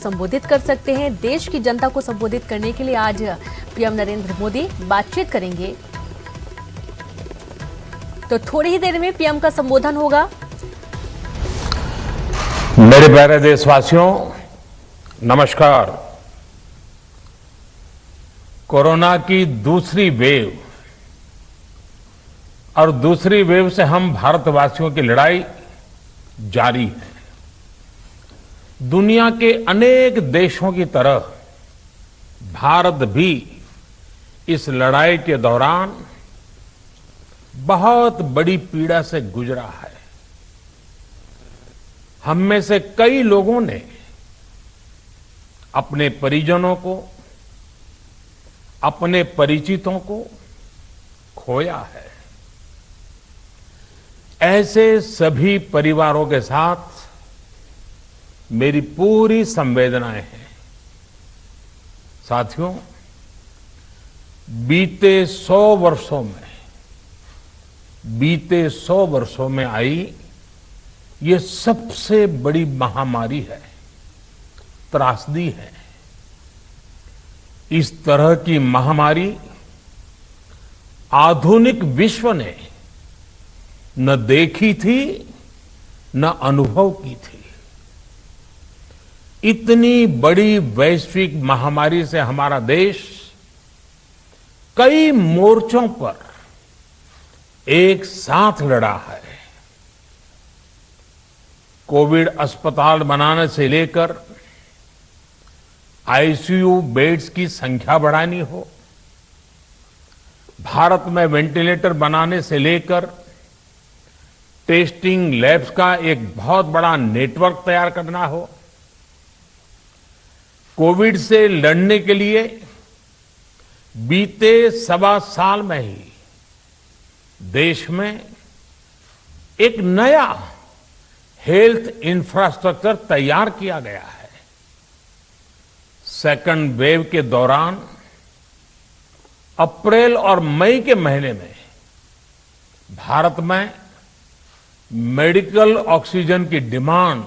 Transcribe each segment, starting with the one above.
संबोधित कर सकते हैं। देश की जनता को संबोधित करने के लिए आज पीएम नरेंद्र मोदी बातचीत करेंगे। तो थोड़ी ही देर में पीएम का संबोधन होगा। मेरे प्यारे देशवासियों, नमस्कार। कोरोना की दूसरी वेव और दूसरी वेव से हम भारतवासियों की लड़ाई जारी है। दुनिया के अनेक देशों की तरह भारत भी इस लड़ाई के दौरान बहुत बड़ी पीड़ा से गुजरा है। हम में से कई लोगों ने अपने परिजनों को, अपने परिचितों को खोया है। ऐसे सभी परिवारों के साथ मेरी पूरी संवेदनाएं हैं। साथियों, बीते 100 वर्षों में आई ये सबसे बड़ी महामारी है, त्रासदी है। इस तरह की महामारी आधुनिक विश्व ने न देखी थी, न अनुभव की थी। इतनी बड़ी वैश्विक महामारी से हमारा देश कई मोर्चों पर एक साथ लड़ा है। कोविड अस्पताल बनाने से लेकर आईसीयू बेड्स की संख्या बढ़ानी हो, भारत में वेंटिलेटर बनाने से लेकर टेस्टिंग लैब्स का एक बहुत बड़ा नेटवर्क तैयार करना हो, कोविड से लड़ने के लिए बीते 1.25 साल में ही देश में एक नया हेल्थ इंफ्रास्ट्रक्चर तैयार किया गया है। सेकंड वेव के दौरान अप्रैल और मई के महीने में भारत में मेडिकल ऑक्सीजन की डिमांड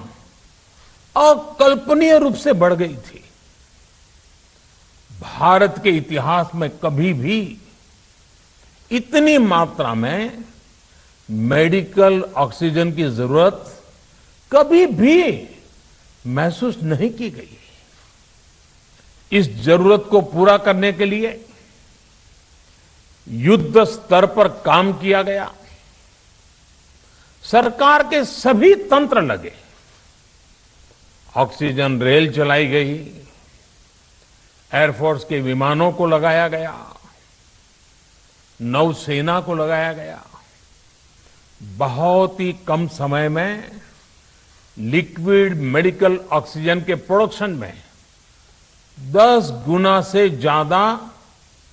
अकल्पनीय रूप से बढ़ गई थी। भारत के इतिहास में कभी भी इतनी मात्रा में मेडिकल ऑक्सीजन की जरूरत कभी भी महसूस नहीं की गई। इस जरूरत को पूरा करने के लिए युद्ध स्तर पर काम किया गया। सरकार के सभी तंत्र लगे। ऑक्सीजन रेल चलाई गई, एयरफोर्स के विमानों को लगाया गया, नौसेना को लगाया गया। बहुत ही कम समय में लिक्विड मेडिकल ऑक्सीजन के प्रोडक्शन में 10 गुना से ज्यादा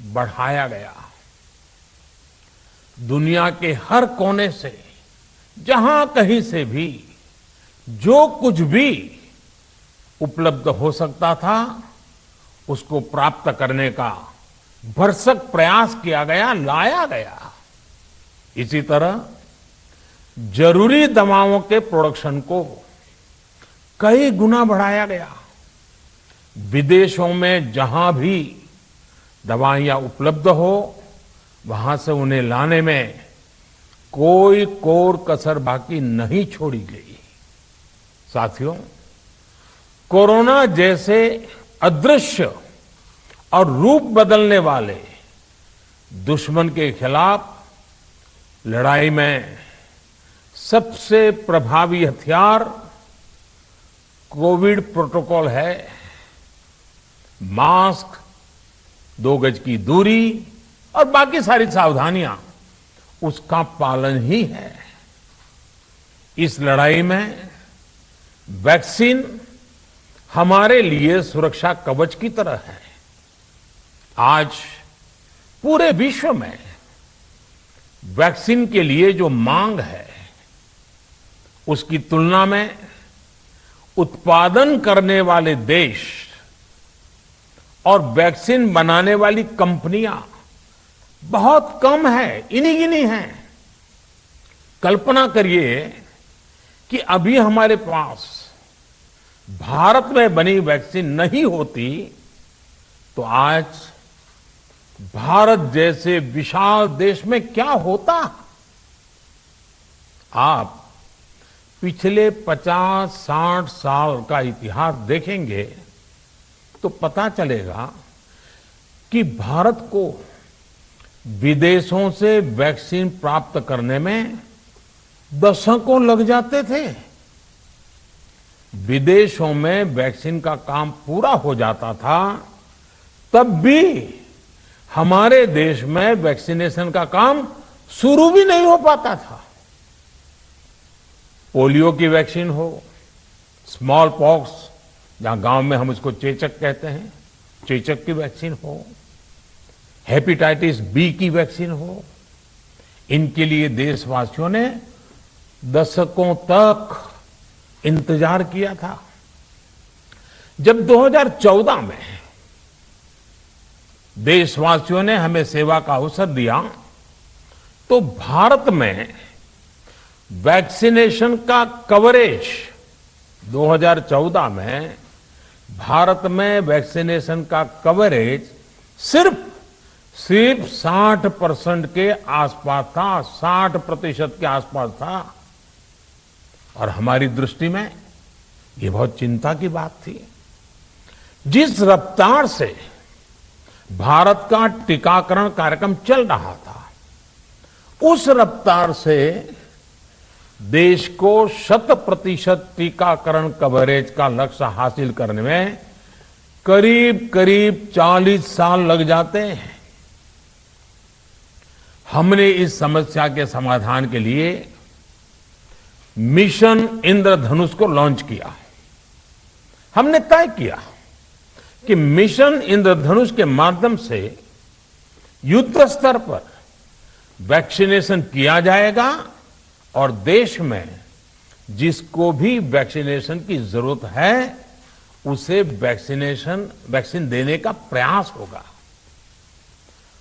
बढ़ाया गया। दुनिया के हर कोने से, जहां कहीं से भी जो कुछ भी उपलब्ध हो सकता था उसको प्राप्त करने का भरसक प्रयास किया गया, लाया गया। इसी तरह जरूरी दवाओं के प्रोडक्शन को कई गुना बढ़ाया गया। विदेशों में जहां भी दवाइयां उपलब्ध हो वहां से उन्हें लाने में कोई कोर कसर बाकी नहीं छोड़ी गई। साथियों, कोरोना जैसे अदृश्य और रूप बदलने वाले दुश्मन के खिलाफ लड़ाई में सबसे प्रभावी हथियार कोविड प्रोटोकॉल है। मास्क, 2 गज की दूरी और बाकी सारी सावधानियां उसका पालन ही है। इस लड़ाई में वैक्सीन हमारे लिए सुरक्षा कवच की तरह है। आज पूरे विश्व में वैक्सीन के लिए जो मांग है उसकी तुलना में उत्पादन करने वाले देश और वैक्सीन बनाने वाली कंपनियां बहुत कम है, इन्हीं गिनी हैं। कल्पना करिए कि अभी हमारे पास भारत में बनी वैक्सीन नहीं होती तो आज भारत जैसे विशाल देश में क्या होता। आप पिछले 50-60 साल का इतिहास देखेंगे तो पता चलेगा कि भारत को विदेशों से वैक्सीन प्राप्त करने में दशकों लग जाते थे। विदेशों में वैक्सीन का काम पूरा हो जाता था, तब भी हमारे देश में वैक्सीनेशन का काम शुरू भी नहीं हो पाता था। पोलियो की वैक्सीन हो, स्मॉल पॉक्स, जहां गांव में हम उसको चेचक कहते हैं, चेचक की वैक्सीन हो, हेपेटाइटिस बी की वैक्सीन हो, इनके लिए देशवासियों ने दशकों तक इंतजार किया था। जब 2014 में देशवासियों ने हमें सेवा का अवसर दिया तो भारत में वैक्सीनेशन का कवरेज 2014 में भारत में वैक्सीनेशन का कवरेज सिर्फ 60% के आसपास था, 60% के आसपास था। और हमारी दृष्टि में ये बहुत चिंता की बात थी। जिस रफ्तार से भारत का टीकाकरण कार्यक्रम चल रहा था, उस रफ्तार से देश को 100% टीकाकरण कवरेज का लक्ष्य हासिल करने में करीब करीब 40 साल लग जाते हैं। हमने इस समस्या के समाधान के लिए मिशन इंद्रधनुष को लॉन्च किया। हमने तय किया कि मिशन इंद्रधनुष के माध्यम से युद्ध स्तर पर वैक्सीनेशन किया जाएगा और देश में जिसको भी वैक्सीनेशन की जरूरत है उसे वैक्सीन देने का प्रयास होगा।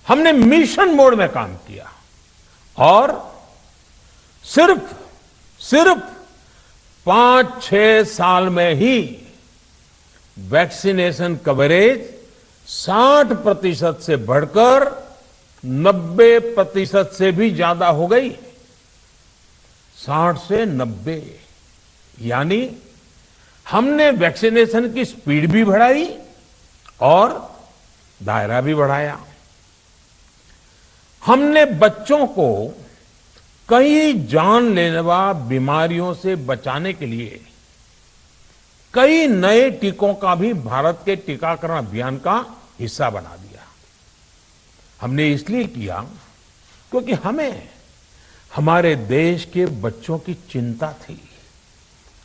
हमने मिशन मोड में काम किया और सिर्फ 5-6 साल में ही वैक्सीनेशन कवरेज 60% से बढ़कर 90% से भी ज्यादा हो गई। 60 से 90, यानी हमने वैक्सीनेशन की स्पीड भी बढ़ाई और दायरा भी बढ़ाया। हमने बच्चों को कई जानलेवा बीमारियों से बचाने के लिए कई नए टीकों का भी भारत के टीकाकरण अभियान का हिस्सा बना दिया। हमने इसलिए किया क्योंकि हमें हमारे देश के बच्चों की चिंता थी,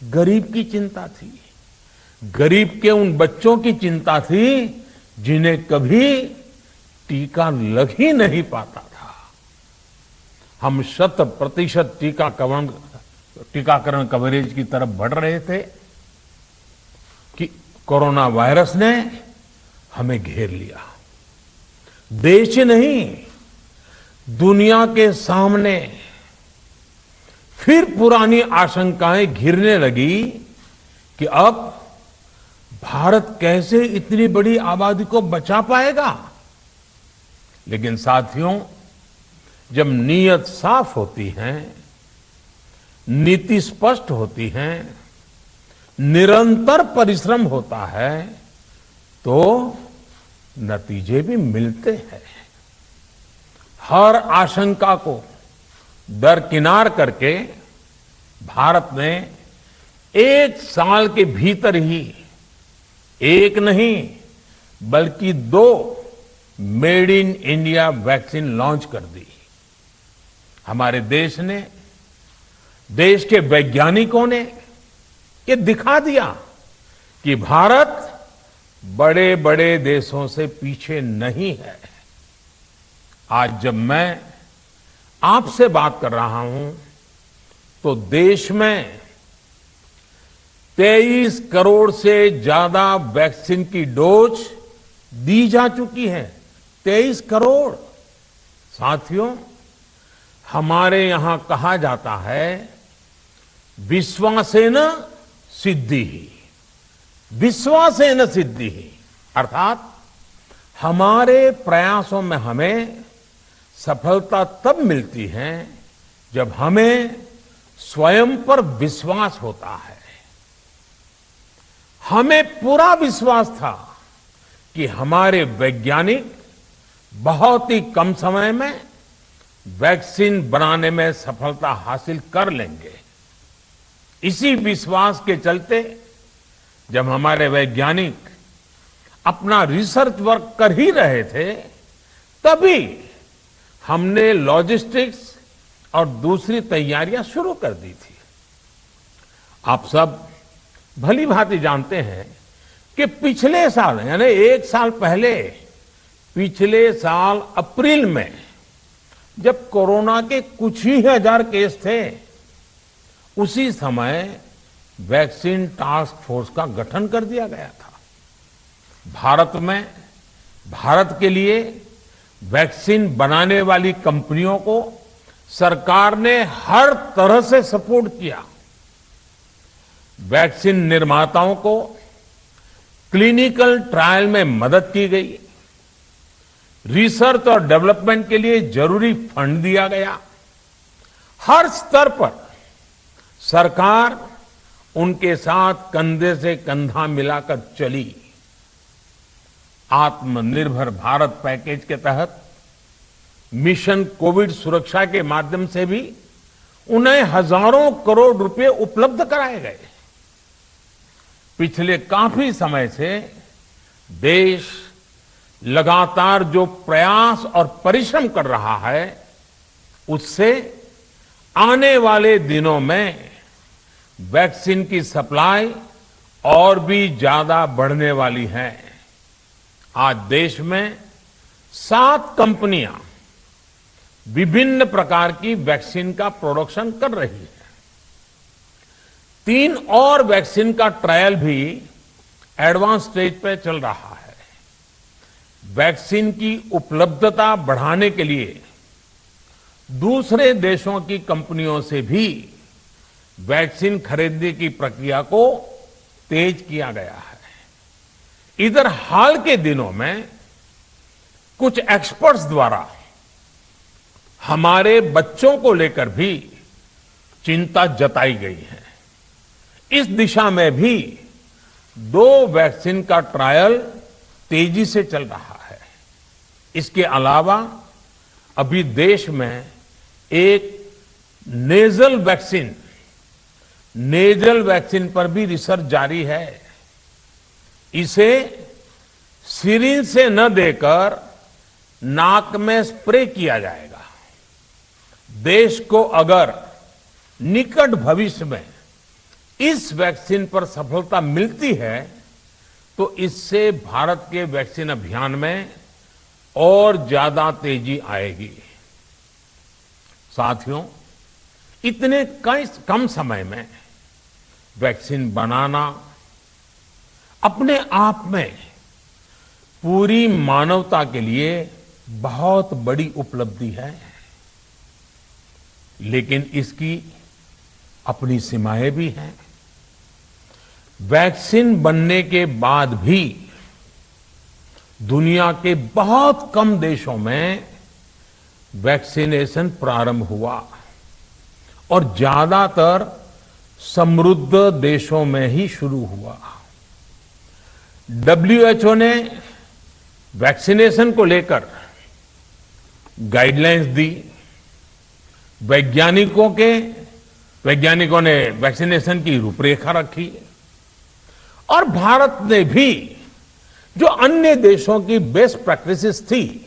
गरीब की चिंता थी, गरीब के उन बच्चों की चिंता थी जिन्हें कभी टीका लग ही नहीं पाता था। हम 100% टीकाकरण कवरेज की तरफ बढ़ रहे थे कि कोरोना वायरस ने हमें घेर लिया। देश ही नहीं, दुनिया के सामने फिर पुरानी आशंकाएं घिरने लगी कि अब भारत कैसे इतनी बड़ी आबादी को बचा पाएगा। लेकिन साथियों, जब नीयत साफ होती है, नीति स्पष्ट होती है, निरंतर परिश्रम होता है तो नतीजे भी मिलते हैं। हर आशंका को दरकिनार करके भारत ने 1 साल के भीतर ही एक नहीं बल्कि 2 made in India vaccine launch कर दी। हमारे देश ने, देश के वैज्ञानिकों ने ये दिखा दिया कि भारत बड़े बड़े देशों से पीछे नहीं है। आज जब मैं आपसे बात कर रहा हूं तो देश में 23 करोड़ से ज्यादा वैक्सीन की डोज दी जा चुकी है। 23 करोड़। साथियों, हमारे यहां कहा जाता है विश्वासेन सिद्धि ही, विश्वासेन सिद्धिः, अर्थात हमारे प्रयासों में हमें सफलता तब मिलती है जब हमें स्वयं पर विश्वास होता है। हमें पूरा विश्वास था कि हमारे वैज्ञानिक बहुत ही कम समय में वैक्सीन बनाने में सफलता हासिल कर लेंगे। इसी विश्वास के चलते जब हमारे वैज्ञानिक अपना रिसर्च वर्क कर ही रहे थे, तभी हमने लॉजिस्टिक्स और दूसरी तैयारियां शुरू कर दी थी। आप सब भली भांति जानते हैं कि पिछले साल यानी 1 साल पहले, पिछले साल अप्रैल में जब कोरोना के कुछ ही हजार केस थे, उसी समय वैक्सीन टास्क फोर्स का गठन कर दिया गया था। भारत के लिए वैक्सीन बनाने वाली कंपनियों को सरकार ने हर तरह से सपोर्ट किया। वैक्सीन निर्माताओं को क्लिनिकल ट्रायल में मदद की गई, रिसर्च और डेवलपमेंट के लिए जरूरी फंड दिया गया। हर स्तर पर सरकार उनके साथ कंधे से कंधा मिलाकर चली। आत्मनिर्भर भारत पैकेज के तहत मिशन कोविड सुरक्षा के माध्यम से भी उन्हें हजारों करोड़ रुपए उपलब्ध कराए गए। पिछले काफी समय से देश लगातार जो प्रयास और परिश्रम कर रहा है, उससे आने वाले दिनों में वैक्सीन की सप्लाई और भी ज्यादा बढ़ने वाली है। आज देश में 7 कंपनियां विभिन्न प्रकार की वैक्सीन का प्रोडक्शन कर रही है। 3 और वैक्सीन का ट्रायल भी एडवांस स्टेज पे चल रहा है। वैक्सीन की उपलब्धता बढ़ाने के लिए दूसरे देशों की कंपनियों से भी वैक्सीन खरीदने की प्रक्रिया को तेज किया गया है। इधर हाल के दिनों में कुछ एक्सपर्ट्स द्वारा हमारे बच्चों को लेकर भी चिंता जताई गई है। इस दिशा में भी 2 वैक्सीन का ट्रायल तेजी से चल रहा है। इसके अलावा अभी देश में एक नेजल वैक्सीन पर भी रिसर्च जारी है। इसे सिरिंज से न देकर नाक में स्प्रे किया जाएगा। देश को अगर निकट भविष्य में इस वैक्सीन पर सफलता मिलती है, तो इससे भारत के वैक्सीन अभियान में और ज्यादा तेजी आएगी। साथियों, इतने कम समय में वैक्सीन बनाना अपने आप में पूरी मानवता के लिए बहुत बड़ी उपलब्धि है, लेकिन इसकी अपनी सीमाएं भी हैं। वैक्सीन बनने के बाद भी दुनिया के बहुत कम देशों में वैक्सीनेशन प्रारंभ हुआ और ज्यादातर समृद्ध देशों में ही शुरू हुआ। WHO ने वैक्सीनेशन को लेकर गाइडलाइंस दी। वैज्ञानिकों ने वैक्सीनेशन की रूपरेखा रखी और भारत ने भी जो अन्य देशों की बेस्ट प्रैक्टिसेस थी,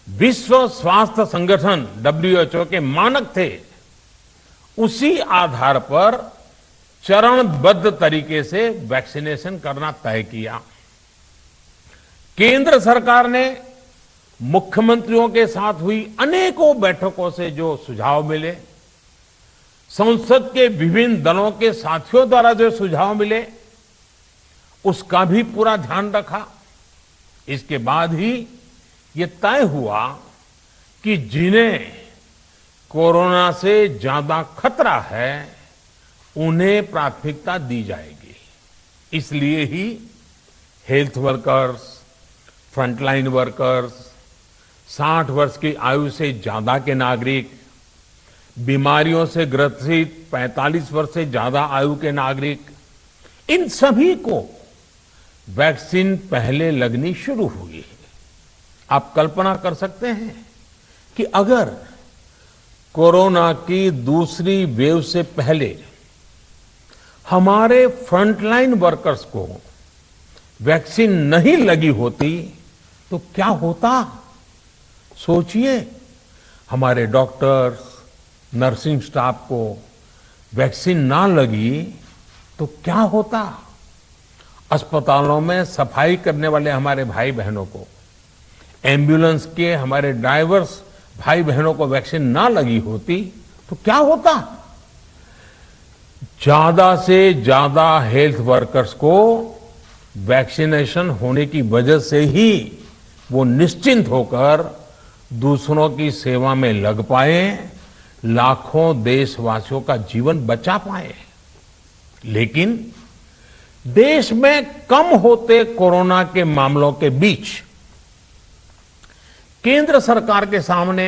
विश्व स्वास्थ्य संगठन WHO के मानक थे, उसी आधार पर चरणबद्ध तरीके से वैक्सीनेशन करना तय किया। केंद्र सरकार ने मुख्यमंत्रियों के साथ हुई अनेकों बैठकों से जो सुझाव मिले, संसद के विभिन्न दलों के साथियों द्वारा जो सुझाव मिले, उसका भी पूरा ध्यान रखा। इसके बाद ही ये तय हुआ कि जिन्हें कोरोना से ज्यादा खतरा है, उन्हें प्राथमिकता दी जाएगी। इसलिए ही हेल्थ वर्कर्स, फ्रंटलाइन वर्कर्स, 60 वर्ष की आयु से ज्यादा के नागरिक, बीमारियों से ग्रसित 45 वर्ष से ज्यादा आयु के नागरिक, इन सभी को वैक्सीन पहले लगनी शुरू हुई है। आप कल्पना कर सकते हैं कि अगर कोरोना की दूसरी वेव से पहले हमारे फ्रंटलाइन वर्कर्स को वैक्सीन नहीं लगी होती तो क्या होता? सोचिए, हमारे डॉक्टर्स, नर्सिंग स्टाफ को वैक्सीन ना लगी तो क्या होता? अस्पतालों में सफाई करने वाले हमारे भाई बहनों को, एम्बुलेंस के हमारे ड्राइवर्स भाई बहनों को वैक्सीन ना लगी होती तो क्या होता? ज्यादा से ज्यादा हेल्थ वर्कर्स को वैक्सीनेशन होने की वजह से ही वो निश्चिंत होकर दूसरों की सेवा में लग पाए, लाखों देशवासियों का जीवन बचा पाए। लेकिन देश में कम होते कोरोना के मामलों के बीच केंद्र सरकार के सामने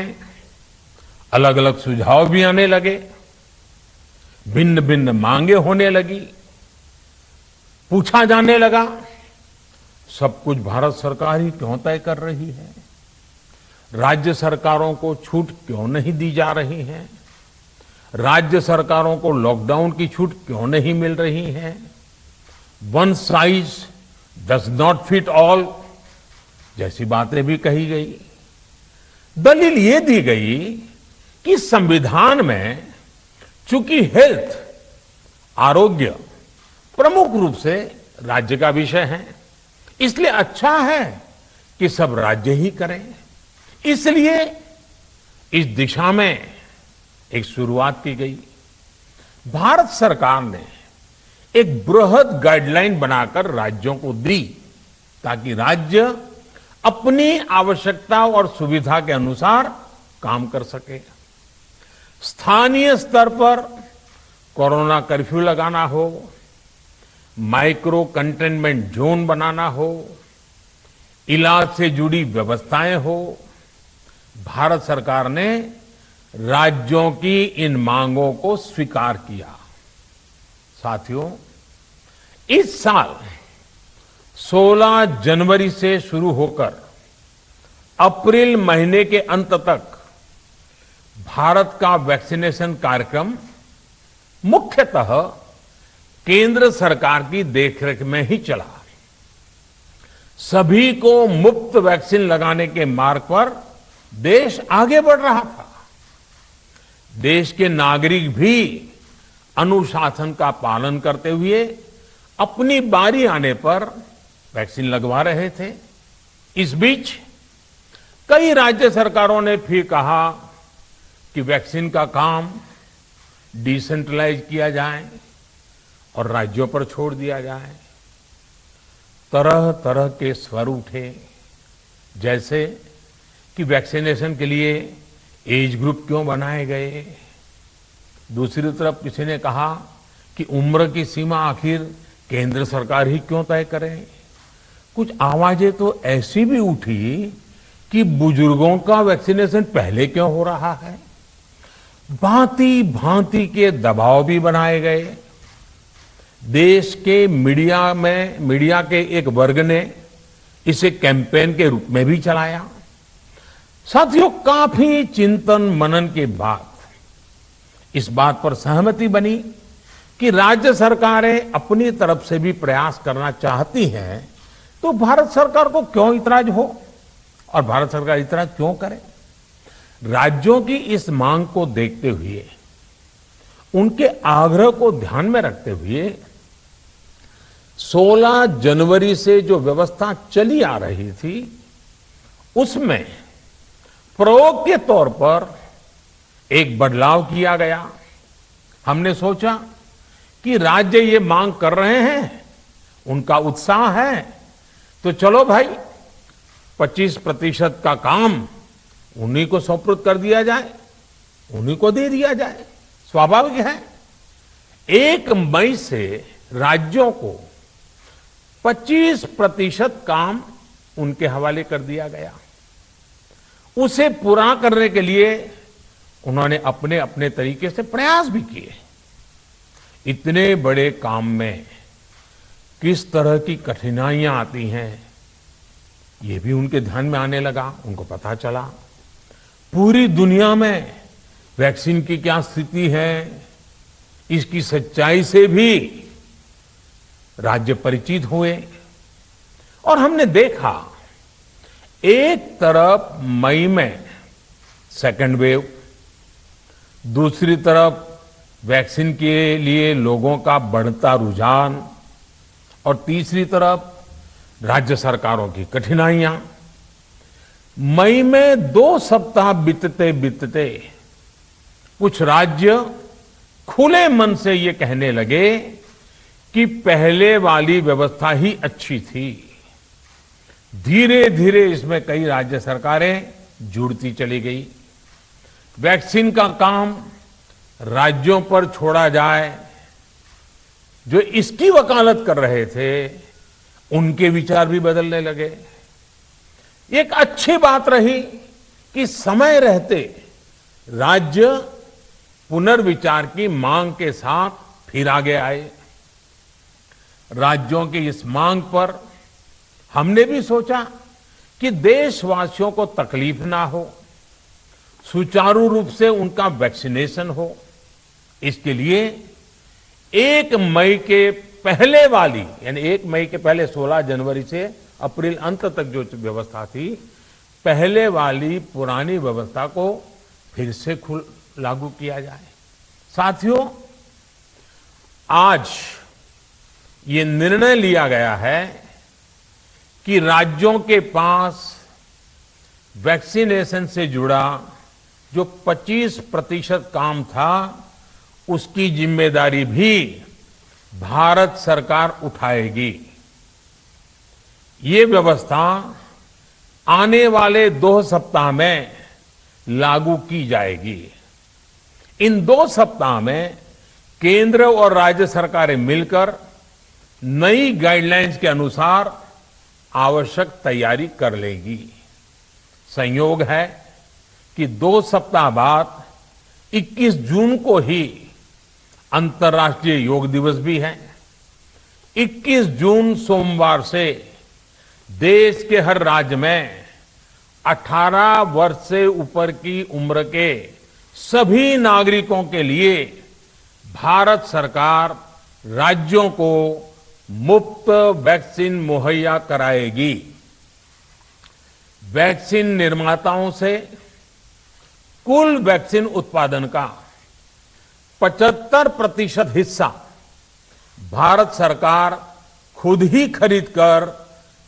अलग अलग सुझाव भी आने लगे, भिन्न भिन्न मांगे होने लगी, पूछा जाने लगा, सब कुछ भारत सरकार ही क्यों तय कर रही है? राज्य सरकारों को छूट क्यों नहीं दी जा रही है? राज्य सरकारों को लॉकडाउन की छूट क्यों नहीं मिल रही है? One size does not fit all जैसी बातें भी कही गई। दलील ये दी गई कि संविधान में चूंकि हेल्थ, आरोग्य प्रमुख रूप से राज्य का विषय है, इसलिए अच्छा है कि सब राज्य ही करें। इसलिए इस दिशा में एक शुरुआत की गई। भारत सरकार ने एक बृहद गाइडलाइन बनाकर राज्यों को दी ताकि राज्य अपनी आवश्यकता और सुविधा के अनुसार काम कर सके। स्थानीय स्तर पर कोरोना कर्फ्यू लगाना हो, माइक्रो कंटेनमेंट जोन बनाना हो, इलाज से जुड़ी व्यवस्थाएं हो, भारत सरकार ने राज्यों की इन मांगों को स्वीकार किया। साथियों, इस साल 16 जनवरी से शुरू होकर अप्रैल महीने के अंत तक भारत का वैक्सीनेशन कार्यक्रम मुख्यतः केंद्र सरकार की देखरेख में ही चला। सभी को मुफ्त वैक्सीन लगाने के मार्ग पर देश आगे बढ़ रहा था। देश के नागरिक भी अनुशासन का पालन करते हुए अपनी बारी आने पर वैक्सीन लगवा रहे थे। इस बीच कई राज्य सरकारों ने फिर कहा कि वैक्सीन का काम डिसेंट्रलाइज किया जाए और राज्यों पर छोड़ दिया जाए। तरह तरह के स्वर उठे, जैसे कि वैक्सीनेशन के लिए एज ग्रुप क्यों बनाए गए। दूसरी तरफ किसी ने कहा कि उम्र की सीमा आखिर केंद्र सरकार ही क्यों तय करे। कुछ आवाजें तो ऐसी भी उठी कि बुजुर्गों का वैक्सीनेशन पहले क्यों हो रहा है। भांति भांति के दबाव भी बनाए गए। देश के मीडिया के एक वर्ग ने इसे कैंपेन के रूप में भी चलाया। साथियों, काफी चिंतन मनन के बाद इस बात पर सहमति बनी कि राज्य सरकारें अपनी तरफ से भी प्रयास करना चाहती हैं, तो भारत सरकार को क्यों इतराज हो और भारत सरकार इतराज क्यों करे। राज्यों की इस मांग को देखते हुए, उनके आग्रह को ध्यान में रखते हुए 16 जनवरी से जो व्यवस्था चली आ रही थी, उसमें प्रयोग के तौर पर एक बदलाव किया गया। हमने सोचा कि राज्य ये मांग कर रहे हैं, उनका उत्साह है, तो चलो भाई 25% का काम उन्हीं को सुपुर्द कर दिया जाए, उन्हीं को दे दिया जाए। स्वाभाविक है 1 मई से राज्यों को 25% काम उनके हवाले कर दिया गया। उसे पूरा करने के लिए उन्होंने अपने अपने तरीके से प्रयास भी किए। इतने बड़े काम में किस तरह की कठिनाइयां आती हैं, ये भी उनके ध्यान में आने लगा। उनको पता चला पूरी दुनिया में वैक्सीन की क्या स्थिति है, इसकी सच्चाई से भी राज्य परिचित हुए। और हमने देखा, एक तरफ मई में सेकेंड वेव, दूसरी तरफ वैक्सीन के लिए लोगों का बढ़ता रुझान, और तीसरी तरफ राज्य सरकारों की कठिनाइयां। मई में 2 सप्ताह बीतते बीतते कुछ राज्य खुले मन से ये कहने लगे कि पहले वाली व्यवस्था ही अच्छी थी। धीरे धीरे इसमें कई राज्य सरकारें जुड़ती चली गई। वैक्सीन का काम राज्यों पर छोड़ा जाए, जो इसकी वकालत कर रहे थे उनके विचार भी बदलने लगे। एक अच्छी बात रही कि समय रहते राज्य पुनर्विचार की मांग के साथ फिर आगे आए। राज्यों की इस मांग पर हमने भी सोचा कि देशवासियों को तकलीफ ना हो, सुचारू रूप से उनका वैक्सीनेशन हो। इसके लिए 1 मई के पहले वाली, यानी 1 मई के पहले 16 जनवरी से अप्रैल अंत तक जो व्यवस्था थी, पहले वाली पुरानी व्यवस्था को फिर से लागू किया जाए। साथियों, आज ये निर्णय लिया गया है कि राज्यों के पास वैक्सीनेशन से जुड़ा जो 25% काम था, उसकी जिम्मेदारी भी भारत सरकार उठाएगी। ये व्यवस्था आने वाले 2 सप्ताह में लागू की जाएगी। इन 2 सप्ताह में केंद्र और राज्य सरकारें मिलकर नई गाइडलाइंस के अनुसार आवश्यक तैयारी कर लेगी। संयोग है कि 2 सप्ताह बाद 21 जून को ही अंतर्राष्ट्रीय योग दिवस भी है। 21 जून सोमवार से देश के हर राज्य में 18 वर्ष से ऊपर की उम्र के सभी नागरिकों के लिए भारत सरकार राज्यों को मुफ्त वैक्सीन मुहैया कराएगी। वैक्सीन निर्माताओं से कुल वैक्सीन उत्पादन का 75% हिस्सा भारत सरकार खुद ही खरीदकर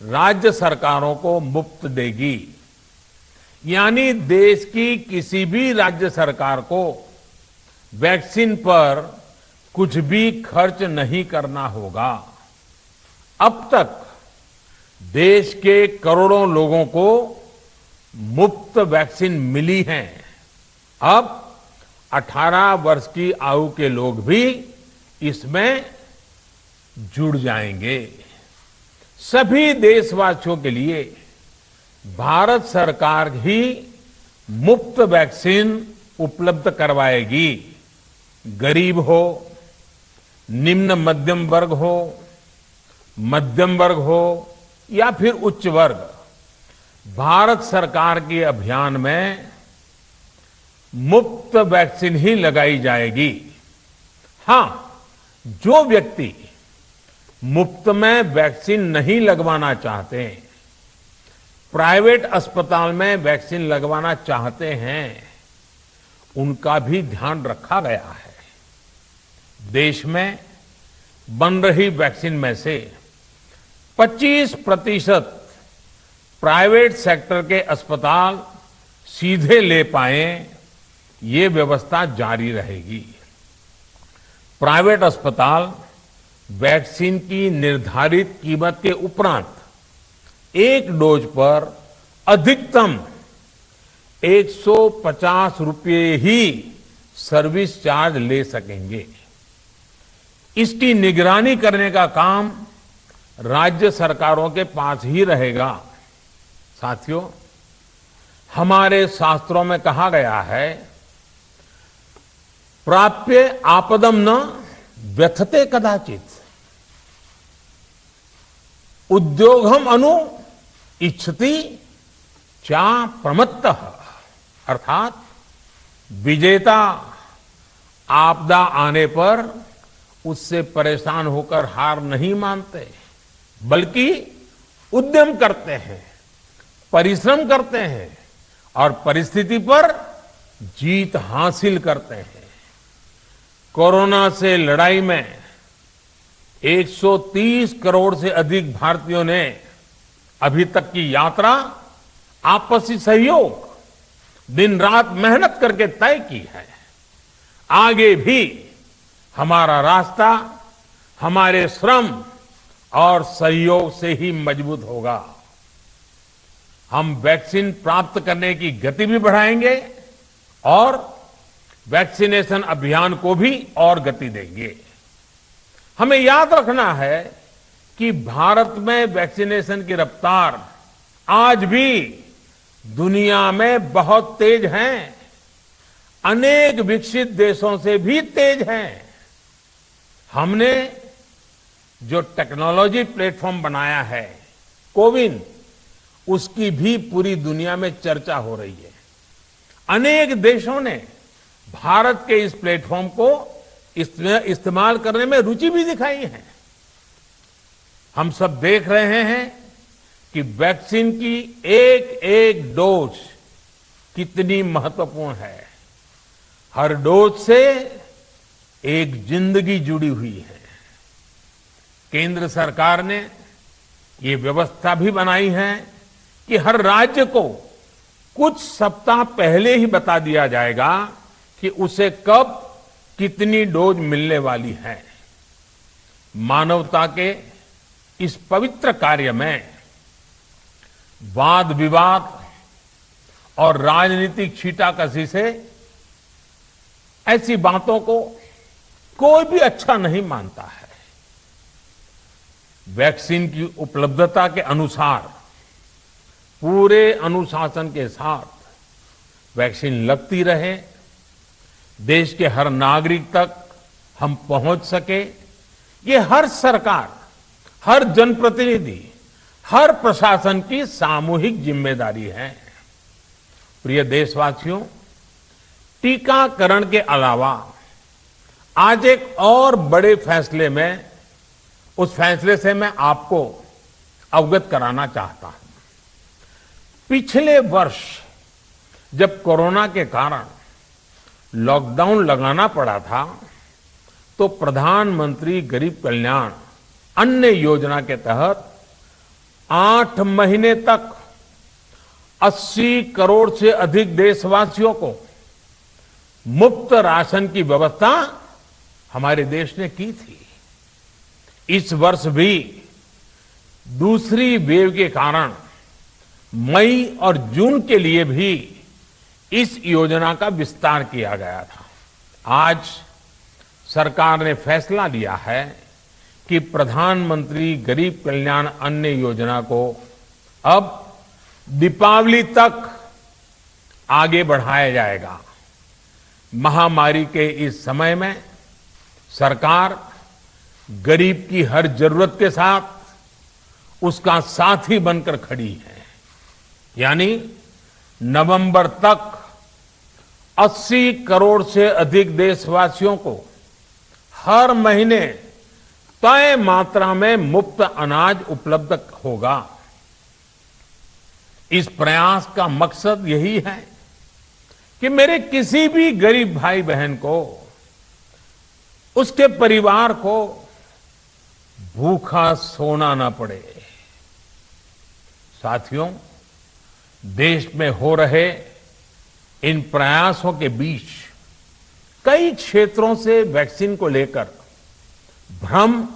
राज्य सरकारों को मुफ्त देगी। यानी देश की किसी भी राज्य सरकार को वैक्सीन पर कुछ भी खर्च नहीं करना होगा। अब तक देश के करोड़ों लोगों को मुफ्त वैक्सीन मिली है। अब 18 वर्ष की आयु के लोग भी इसमें जुड़ जाएंगे। सभी देशवासियों के लिए भारत सरकार ही मुफ्त वैक्सीन उपलब्ध करवाएगी। गरीब हो, निम्न मध्यम वर्ग हो, मध्यम वर्ग हो या फिर उच्च वर्ग, भारत सरकार के अभियान में मुफ्त वैक्सीन ही लगाई जाएगी। हां, जो व्यक्ति मुफ्त में वैक्सीन नहीं लगवाना चाहते, प्राइवेट अस्पताल में वैक्सीन लगवाना चाहते हैं, उनका भी ध्यान रखा गया है। देश में बन रही वैक्सीन में से 25% प्राइवेट सेक्टर के अस्पताल सीधे ले पाए, ये व्यवस्था जारी रहेगी। प्राइवेट अस्पताल वैक्सीन की निर्धारित कीमत के उपरांत एक डोज पर अधिकतम 150 रुपये ही सर्विस चार्ज ले सकेंगे। इसकी निगरानी करने का काम राज्य सरकारों के पास ही रहेगा। साथियों, हमारे शास्त्रों में कहा गया है, प्राप्य आपदम न व्यथते कदाचित, उद्योगम अनु इच्छति चा प्रमत्तः। अर्थात विजेता आपदा आने पर उससे परेशान होकर हार नहीं मानते, बल्कि उद्यम करते हैं, परिश्रम करते हैं और परिस्थिति पर जीत हासिल करते हैं। कोरोना से लड़ाई में 130 करोड़ से अधिक भारतीयों ने अभी तक की यात्रा आपसी सहयोग, दिन रात मेहनत करके तय की है। आगे भी हमारा रास्ता हमारे श्रम और सहयोग से ही मजबूत होगा। हम वैक्सीन प्राप्त करने की गति भी बढ़ाएंगे और वैक्सीनेशन अभियान को भी और गति देंगे। हमें याद रखना है कि भारत में वैक्सीनेशन की रफ्तार आज भी दुनिया में बहुत तेज है, अनेक विकसित देशों से भी तेज है। हमने जो टेक्नोलॉजी प्लेटफॉर्म बनाया है कोविन, उसकी भी पूरी दुनिया में चर्चा हो रही है। अनेक देशों ने भारत के इस प्लेटफॉर्म को इस्तेमाल करने में रुचि भी दिखाई है। हम सब देख रहे हैं कि वैक्सीन की एक एक डोज कितनी महत्वपूर्ण है। हर डोज से एक जिंदगी जुड़ी हुई है। केंद्र सरकार ने ये व्यवस्था भी बनाई है कि हर राज्य को कुछ सप्ताह पहले ही बता दिया जाएगा कि उसे कब कितनी डोज मिलने वाली है। मानवता के इस पवित्र कार्य में वाद विवाद और राजनीतिक छींटाकशी से ऐसी बातों को कोई भी अच्छा नहीं मानता है। वैक्सीन की उपलब्धता के अनुसार पूरे अनुशासन के साथ वैक्सीन लगती रहे, देश के हर नागरिक तक हम पहुंच सके, ये हर सरकार, हर जनप्रतिनिधि, हर प्रशासन की सामूहिक जिम्मेदारी है। प्रिय देशवासियों, टीकाकरण के अलावा आज एक और बड़े फैसले में, उस फैसले से मैं आपको अवगत कराना चाहता हूं। पिछले वर्ष जब कोरोना के कारण लॉकडाउन लगाना पड़ा था, तो प्रधानमंत्री गरीब कल्याण अन्न योजना के तहत 8 महीने तक 80 करोड़ से अधिक देशवासियों को मुफ्त राशन की व्यवस्था हमारे देश ने की थी। इस वर्ष भी दूसरी वेव के कारण मई और जून के लिए भी इस योजना का विस्तार किया गया था। आज सरकार ने फैसला लिया है कि प्रधानमंत्री गरीब कल्याण अन्न योजना को अब दीपावली तक आगे बढ़ाया जाएगा। महामारी के इस समय में सरकार गरीब की हर जरूरत के साथ उसका साथी बनकर खड़ी है। यानी नवंबर तक 80 करोड़ से अधिक देशवासियों को हर महीने तय मात्रा में मुफ्त अनाज उपलब्ध होगा। इस प्रयास का मकसद यही है कि मेरे किसी भी गरीब भाई बहन को, उसके परिवार को भूखा सोना ना पड़े। साथियों, देश में हो रहे इन प्रयासों के बीच कई क्षेत्रों से वैक्सीन को लेकर भ्रम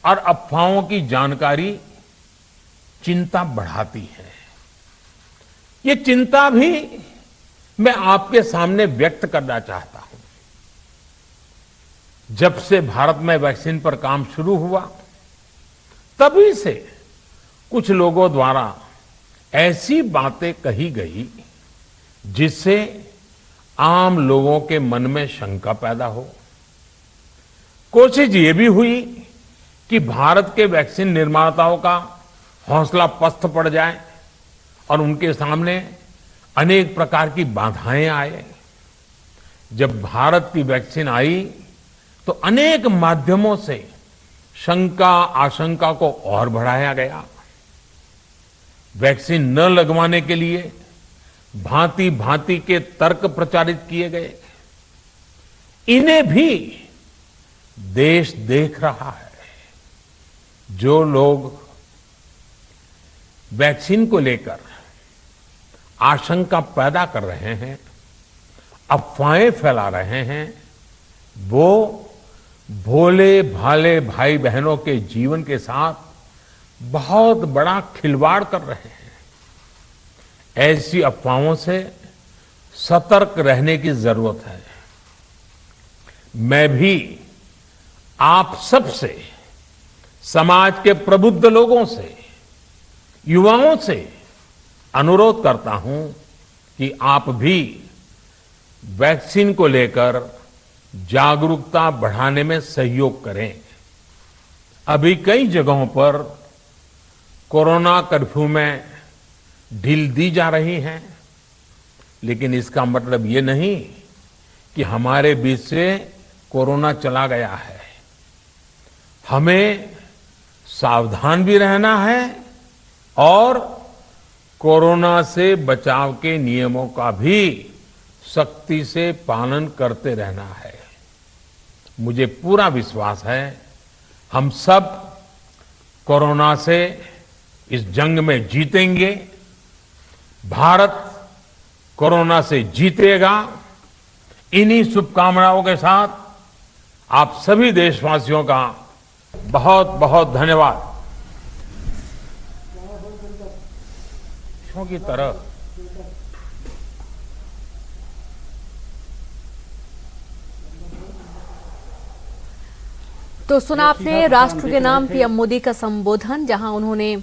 और अफवाहों की जानकारी चिंता बढ़ाती है। ये चिंता भी मैं आपके सामने व्यक्त करना चाहता हूं। जब से भारत में वैक्सीन पर काम शुरू हुआ, तभी से कुछ लोगों द्वारा ऐसी बातें कही गई जिससे आम लोगों के मन में शंका पैदा हो। कोशिश ये भी हुई कि भारत के वैक्सीन निर्माताओं का हौसला पस्त पड़ जाए और उनके सामने अनेक प्रकार की बाधाएं आए। जब भारत की वैक्सीन आई तो अनेक माध्यमों से शंका आशंका को और बढ़ाया गया। वैक्सीन न लगवाने के लिए भांति भांति के तर्क प्रचारित किए गए। इन्हें भी देश देख रहा है। जो लोग वैक्सीन को लेकर आशंका पैदा कर रहे हैं, अफवाहें फैला रहे हैं, वो भोले भाले भाई बहनों के जीवन के साथ बहुत बड़ा खिलवाड़ कर रहे हैं। ऐसी अफवाहों से सतर्क रहने की जरूरत है। मैं भी आप सबसे, समाज के प्रबुद्ध लोगों से, युवाओं से अनुरोध करता हूं कि आप भी वैक्सीन को लेकर जागरूकता बढ़ाने में सहयोग करें। अभी कई जगहों पर कोरोना कर्फ्यू में ढील दी जा रही है, लेकिन इसका मतलब ये नहीं कि हमारे बीच से कोरोना चला गया है। हमें सावधान भी रहना है और कोरोना से बचाव के नियमों का भी सख्ती से पालन करते रहना है। मुझे पूरा विश्वास है हम सब कोरोना से इस जंग में जीतेंगे। भारत कोरोना से जीतेगा। इन्हीं शुभकामनाओं के साथ आप सभी देशवासियों का बहुत बहुत धन्यवाद। की तरह तो सुना आपने राष्ट्र के नाम पीएम मोदी का संबोधन, जहां उन्होंने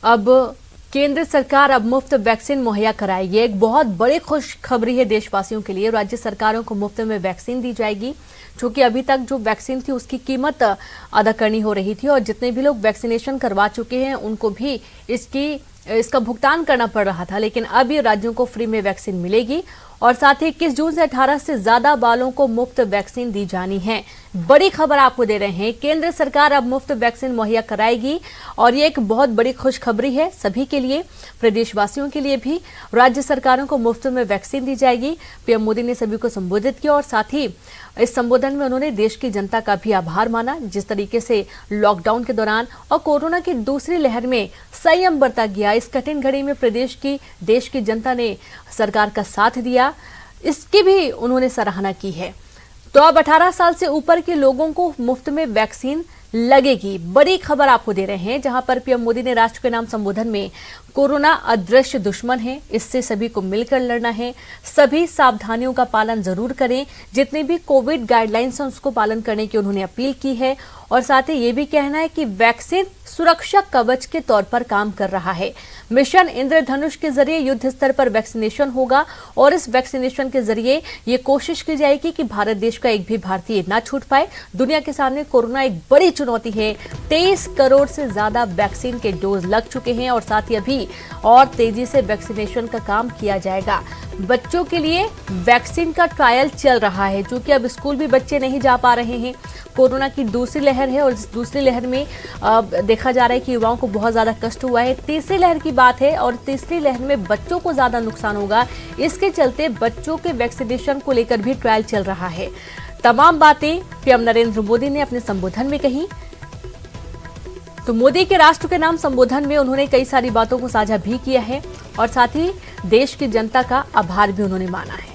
अब केंद्र सरकार अब मुफ्त वैक्सीन मुहैया कराएगी। एक बहुत बड़ी खुशखबरी है देशवासियों के लिए। राज्य सरकारों को मुफ्त में वैक्सीन दी जाएगी, क्योंकि अभी तक जो वैक्सीन थी उसकी कीमत अदा करनी हो रही थी और जितने भी लोग वैक्सीनेशन करवा चुके हैं उनको भी इसका भुगतान करना पड़ रहा था। लेकिन अब ये राज्यों को फ्री में वैक्सीन मिलेगी और साथ ही 21 जून से 18 से ज्यादा वालों को मुफ्त वैक्सीन दी जानी है। बड़ी खबर आपको दे रहे हैं, केंद्र सरकार अब मुफ्त वैक्सीन मुहैया कराएगी और ये एक बहुत बड़ी खुशखबरी है सभी के लिए, प्रदेशवासियों के लिए भी। राज्य सरकारों को मुफ्त में वैक्सीन दी जाएगी। पीएम मोदी ने सभी को संबोधित किया और साथ ही इस संबोधन में उन्होंने देश की जनता का भी आभार माना, जिस तरीके से लॉकडाउन के दौरान और कोरोना की दूसरी लहर में संयम बरता गया। इस कठिन घड़ी में देश की जनता ने सरकार का साथ दिया, इसकी भी उन्होंने सराहना की है। तो अब 18 साल से ऊपर के लोगों को मुफ्त में वैक्सीन लगेगी। बड़ी खबर आपको दे रहे हैं, जहां पर पीएम मोदी ने राष्ट्र के नाम संबोधन में कोरोना अदृश्य दुश्मन है, इससे सभी को मिलकर लड़ना है। सभी सावधानियों का पालन जरूर करें। जितने भी कोविड गाइडलाइंस हैं उसको पालन करने की उन्होंने अपील की है और साथ ही ये भी कहना है कि वैक्सीन सुरक्षा कवच के तौर पर काम कर रहा है। मिशन इंद्रधनुष के जरिए युद्ध स्तर पर वैक्सीनेशन होगा और इस वैक्सीनेशन के जरिए ये कोशिश की जाएगी कि भारत देश का एक भी भारतीय ना छूट पाए। दुनिया के सामने कोरोना एक बड़ी चुनौती है। 23 करोड़ से ज्यादा वैक्सीन के डोज लग चुके हैं और साथ ही अभी और तेजी से वैक्सीनेशन का काम किया जाएगा। बच्चों के लिए वैक्सीन का ट्रायल चल रहा है, क्योंकि अब स्कूल भी बच्चे नहीं जा पा रहे हैं। कोरोना की दूसरी लहर है और इस दूसरी लहर में देखा जा रहा है कि युवाओं को बहुत ज्यादा कष्ट हुआ है। तीसरी लहर की बात है और तीसरी लहर में बच्चों को ज्यादा नुकसान होगा। इसके चलते बच्चों के वैक्सीनेशन को लेकर भी ट्रायल चल रहा है। तमाम बातें पीएम नरेंद्र मोदी ने अपने संबोधन में कही। तो मोदी के राष्ट्र के नाम संबोधन में उन्होंने कई सारी बातों को साझा भी किया है और साथ ही देश की जनता का आभार भी उन्होंने माना है।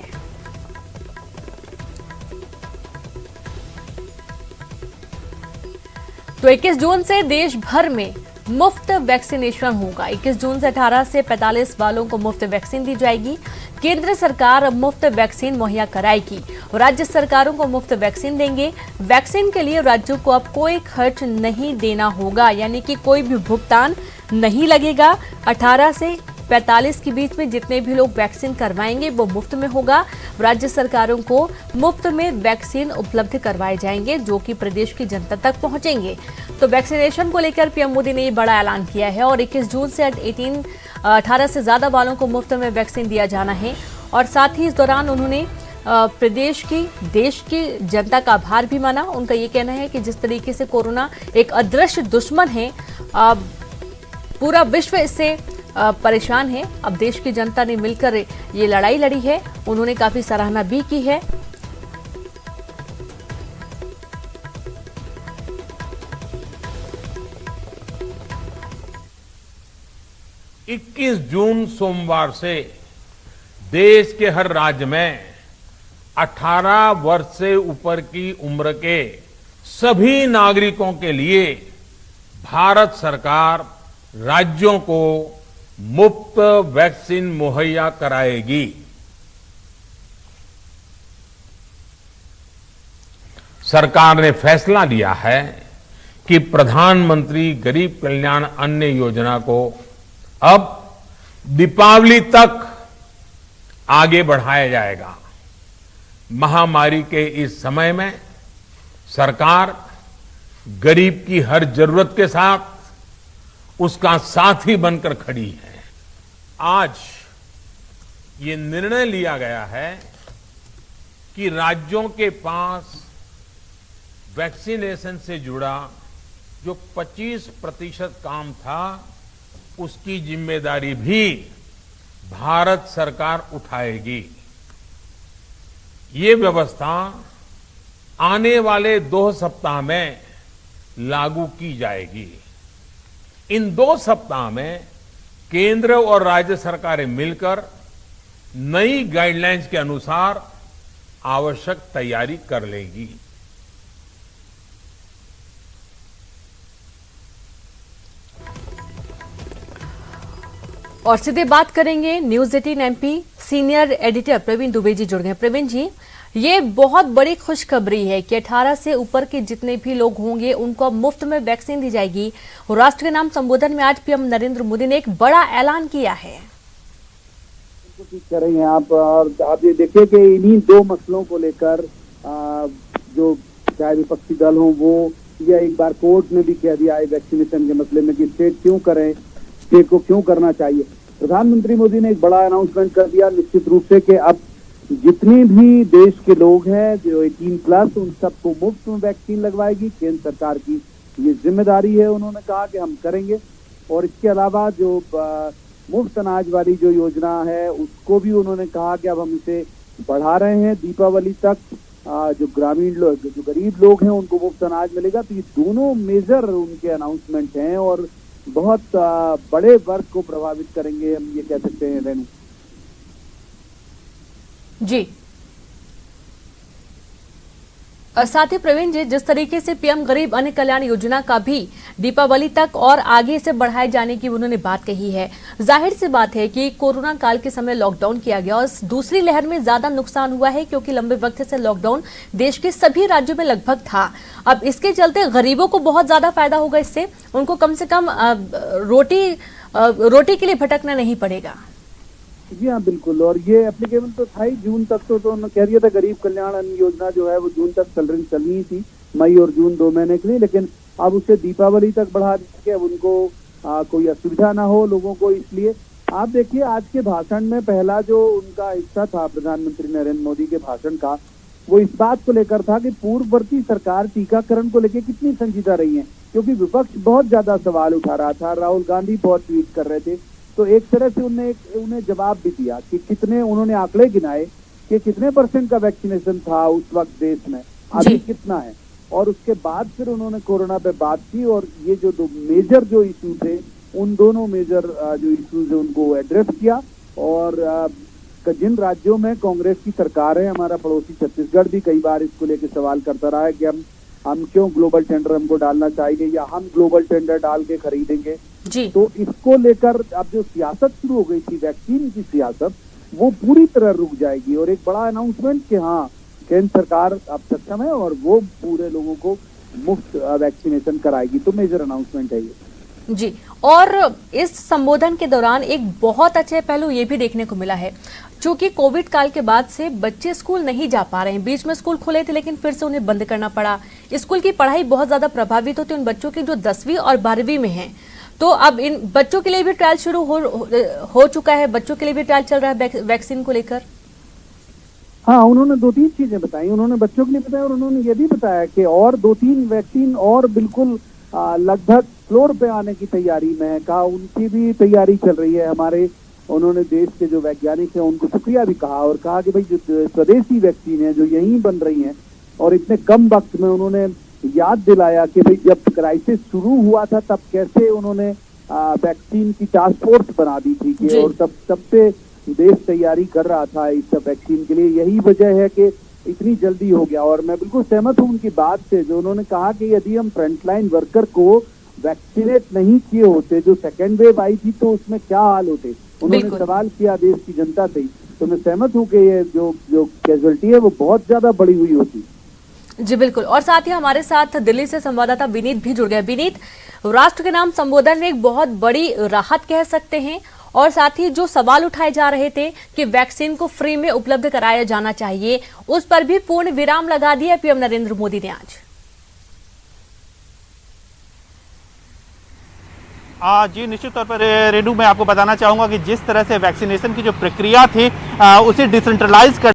तो 21 जून से देश भर में मुफ्त वैक्सीनेशन होगा। 21 जून से 18 से 45 वालों को मुफ्त वैक्सीन दी जाएगी। केंद्र सरकार अब मुफ्त वैक्सीन मुहैया कराएगी। राज्य सरकारों को मुफ्त वैक्सीन देंगे। वैक्सीन के लिए राज्यों को अब कोई खर्च नहीं देना होगा, यानी कि कोई भी भुगतान नहीं लगेगा। 18 से 45 के बीच में जितने भी लोग वैक्सीन करवाएंगे वो मुफ्त में होगा। राज्य सरकारों को मुफ्त में वैक्सीन उपलब्ध करवाए जाएंगे, जो कि प्रदेश की जनता तक पहुंचेंगे। तो वैक्सीनेशन को लेकर पीएम मोदी ने ये बड़ा ऐलान किया है और 21 जून से 18 से ज्यादा वालों को मुफ्त में वैक्सीन दिया जाना है। और साथ ही इस दौरान उन्होंने प्रदेश की, देश की जनता का आभार भी माना। उनका ये कहना है कि जिस तरीके से कोरोना एक अदृश्य दुश्मन है, पूरा विश्व इससे परेशान है। अब देश की जनता ने मिलकर ये लड़ाई लड़ी है। उन्होंने काफी सराहना भी की है। इक्कीस जून सोमवार से देश के हर राज्य में 18 वर्ष से ऊपर की उम्र के सभी नागरिकों के लिए भारत सरकार राज्यों को मुफ्त वैक्सीन मुहैया कराएगी। सरकार ने फैसला लिया है कि प्रधानमंत्री गरीब कल्याण अन्न योजना को अब दीपावली तक आगे बढ़ाया जाएगा। महामारी के इस समय में सरकार गरीब की हर जरूरत के साथ उसका साथी बनकर खड़ी है। आज ये निर्णय लिया गया है कि राज्यों के पास वैक्सीनेशन से जुड़ा जो 25% काम था, उसकी जिम्मेदारी भी भारत सरकार उठाएगी। ये व्यवस्था आने वाले 2 सप्ताह में लागू की जाएगी। इन 2 सप्ताह में केंद्र और राज्य सरकारें मिलकर नई गाइडलाइंस के अनुसार आवश्यक तैयारी कर लेगी। और सीधे बात करेंगे news 18 MP senior editor Praveen Dubey ji जुड़ गए। प्रवीण जी, ये बहुत बड़ी खुशखबरी है कि 18 से ऊपर के जितने भी लोग होंगे उनको मुफ्त में वैक्सीन दी जाएगी। राष्ट्र के नाम संबोधन में आज पीएम नरेंद्र मोदी ने एक बड़ा ऐलान किया है। ठीक कर रही हैं आप, और आप ये देखिए कि इन्हीं 2 मसलों को लेकर जो चाहे विपक्षी दल हो वो, या एक बार कोर्ट ने भी कह दिया है वैक्सीनेशन के मसले में कि स्टेट क्यों करें, स्टेट को क्यों करना चाहिए। प्रधानमंत्री मोदी ने एक बड़ा अनाउंसमेंट कर दिया निश्चित रूप से कि अब जितनी भी देश के लोग हैं जो 18+ उन सबको मुफ्त में वैक्सीन लगवाएगी। केंद्र सरकार की ये जिम्मेदारी है, उन्होंने कहा कि हम करेंगे। और इसके अलावा जो मुफ्त अनाज वाली जो योजना है उसको भी उन्होंने कहा कि अब हम इसे बढ़ा रहे हैं दीपावली तक। जो ग्रामीण लोग, जो गरीब लोग हैं उनको मुफ्त अनाज मिलेगा। तो ये दोनों मेजर उनके अनाउंसमेंट हैं और बहुत बड़े वर्ग को प्रभावित करेंगे, हम ये कह सकते हैं रेनू जी। साथ ही प्रवीण जी, जिस तरीके से पीएम गरीब अन्न कल्याण योजना का भी दीपावली तक और आगे से बढ़ाए जाने की उन्होंने बात कही है। जाहिर सी बात है कि कोरोना काल के समय लॉकडाउन किया गया और दूसरी लहर में ज्यादा नुकसान हुआ है क्योंकि लंबे वक्त से लॉकडाउन देश के सभी राज्यों में लगभग था। अब इसके चलते गरीबों को बहुत ज्यादा फायदा होगा। इससे उनको कम से कम रोटी के लिए भटकना नहीं पड़ेगा। जी हाँ, बिल्कुल। और ये एप्लीकेबल तो था ही जून तक। तो उन्होंने कह दिया था गरीब कल्याण अन्न योजना जो है वो जून तक चलनी थी, मई और जून 2 महीने के लिए। लेकिन अब उसे दीपावली तक बढ़ा के अब उनको कोई असुविधा ना हो लोगों को। इसलिए आप देखिए आज के भाषण में पहला जो उनका हिस्सा था प्रधानमंत्री नरेंद्र मोदी के भाषण का, वो इस बात को लेकर था कि पूर्ववर्ती सरकार टीकाकरण को लेकर कितनी संजीदा रही है, क्योंकि विपक्ष बहुत ज्यादा सवाल उठा रहा था। राहुल गांधी बहुत ट्वीट कर रहे थे। तो एक तरह से उन्हें जवाब भी दिया कि कितने, उन्होंने आंकड़े गिनाए कि कितने % का वैक्सीनेशन था उस वक्त देश में, अभी कितना है। और उसके बाद फिर उन्होंने कोरोना पे बात की और ये जो 2 मेजर जो इशू थे उन दोनों मेजर जो इशूज है उनको एड्रेस किया। और जिन राज्यों में कांग्रेस की सरकार है, हमारा पड़ोसी छत्तीसगढ़ भी कई बार इसको लेकर सवाल करता रहा है कि हम हम क्यों ग्लोबल टेंडर हमको डालना चाहिए या हम ग्लोबल टेंडर डाल के खरीदेंगे। जी। तो इसको लेकर अब जो सियासत शुरू हो गई थी, वैक्सीन की सियासत, वो पूरी तरह रुक जाएगी और एक बड़ा अनाउंसमेंट कि हाँ केंद्र सरकार अब सक्षम है और वो पूरे लोगों को मुफ्त वैक्सीनेशन कराएगी। तो मेजर अनाउंसमेंट है ये। जी, और इस संबोधन के दौरान एक बहुत अच्छे पहलू ये भी देखने को मिला है, चूंकि कोविड काल के बाद से बच्चे स्कूल नहीं जा पा रहे हैं। बीच में स्कूल खुले थे लेकिन फिर से उन्हें बंद करना पड़ा। स्कूल की पढ़ाई बहुत ज्यादा प्रभावित होती है उन बच्चों की जो 10वीं और 12वीं में हैं। तो अब इन बच्चों के लिए भी ट्रायल शुरू हो चुका है, बच्चों के लिए भी ट्रायल चल रहा है वैक्सीन को लेकर। हाँ, उन्होंने 2-3 चीजें बताई। उन्होंने बच्चों के लिए बताया और उन्होंने ये भी बताया कि और 2-3 वैक्सीन और बिल्कुल लगभग फ्लोर पे आने की तैयारी में है। कहा उनकी भी तैयारी चल रही है। हमारे उन्होंने देश के जो वैज्ञानिक हैं उनको शुक्रिया भी कहा और कहा कि भाई जो स्वदेशी वैक्सीन है जो यहीं बन रही हैं, और इतने कम वक्त में उन्होंने याद दिलाया कि भाई जब क्राइसिस शुरू हुआ था तब कैसे उन्होंने वैक्सीन की टास्क फोर्स बना दी थी कि और तब से देश तैयारी कर रहा था इस सब वैक्सीन के लिए। यही वजह है कि इतनी जल्दी हो गया। और मैं बिल्कुल सहमत हूं उनकी बात से, जो उन्होंने कहा कि यदि हम फ्रंटलाइन वर्कर को वैक्सीनेट नहीं किए होते, जो सेकेंड वेव आई थी, तो उसमें क्या हाल होते। उन्होंने सवाल किया देश की जनता से। तो मैं सहमत हूं कि ये जो कैजुअलिटी है वो बहुत ज्यादा बड़ी हुई होती। जी बिल्कुल। और साथ ही हमारे साथ दिल्ली से संवाददाता विनीत भी जुड़ गए। विनीत, राष्ट्र के नाम संबोधन में एक बहुत बड़ी राहत कह सकते हैं, और साथ ही जो सवाल उठाए जा रहे थे कि वैक्सीन को फ्री में उपलब्ध कराया जाना चाहिए, उस पर भी पूर्ण विराम लगा दिया पीएम नरेंद्र मोदी ने आज। जी निश्चित तौर पर रेणु, मैं आपको बताना चाहूंगा कि जिस तरह से वैक्सीनेशन की जो प्रक्रिया थी उसे डिसेंट्रलाइज कर